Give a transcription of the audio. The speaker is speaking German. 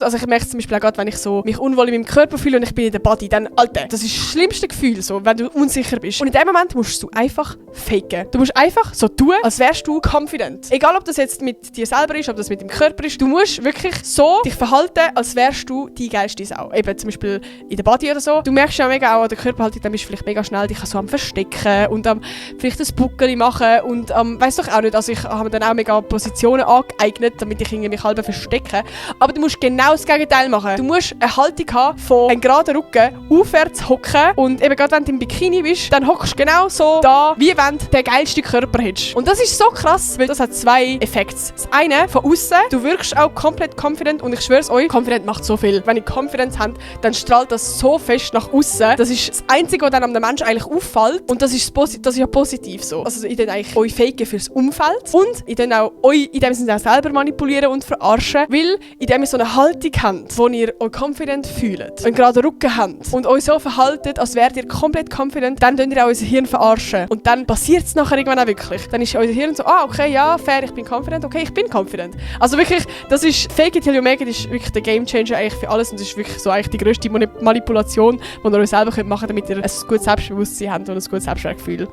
Also ich merke zum Beispiel auch gerade, wenn ich so mich unwohl in meinem Körper fühle und ich bin in der Body, dann, Alter, das ist das schlimmste Gefühl, so, wenn du unsicher bist. Und in dem Moment musst du einfach faken. Du musst einfach so tun, als wärst du confident. Egal, ob das jetzt mit dir selber ist, ob das mit dem Körper ist, du musst wirklich so dich verhalten, als wärst du die geilste Sau. Eben zum Beispiel in der Body oder so. Du merkst ja mega auch an der Körperhaltung, dann bist du vielleicht mega schnell dich so am Verstecken und vielleicht ein Buckel machen und weiss doch auch nicht, also ich habe mir dann auch mega Positionen angeeignet, damit ich mich halb verstecke. Aber du musst genau das Gegenteil machen. Du musst eine Haltung haben von einem geraden Rücken, aufwärts hocken und eben gerade wenn du im Bikini bist, dann hockst du genau so da, wie wenn du den geilsten Körper hättest. Und das ist so krass, weil das hat zwei Effekte. Das eine, von außen, du wirkst auch komplett confident und ich schwöre es euch, confident macht so viel. Wenn ihr Confidence habt, dann strahlt das so fest nach außen. Das ist das Einzige, was dann am Menschen eigentlich auffällt und das ist ja positiv so. Also ich dann eigentlich euch faken fürs Umfeld und ich dann auch euch in dem Sinne auch selber manipulieren und verarschen, weil in dem ihr so eine Haltung habt, wo ihr euch confident fühlt, einen geraden Rücken habt und euch so verhaltet, als wärt ihr komplett confident, dann könnt ihr auch unser Hirn verarschen. Und dann passiert es nachher irgendwann auch wirklich. Dann ist unser Hirn so, okay, ja, fair, ich bin confident, okay, ich bin confident. Also wirklich, das ist, fake it till you make it ist wirklich der Gamechanger eigentlich für alles und das ist wirklich so eigentlich die grösste Manipulation, die ihr euch selber machen könnt, damit ihr ein gutes Selbstbewusstsein habt und ein gutes Selbstwertgefühl.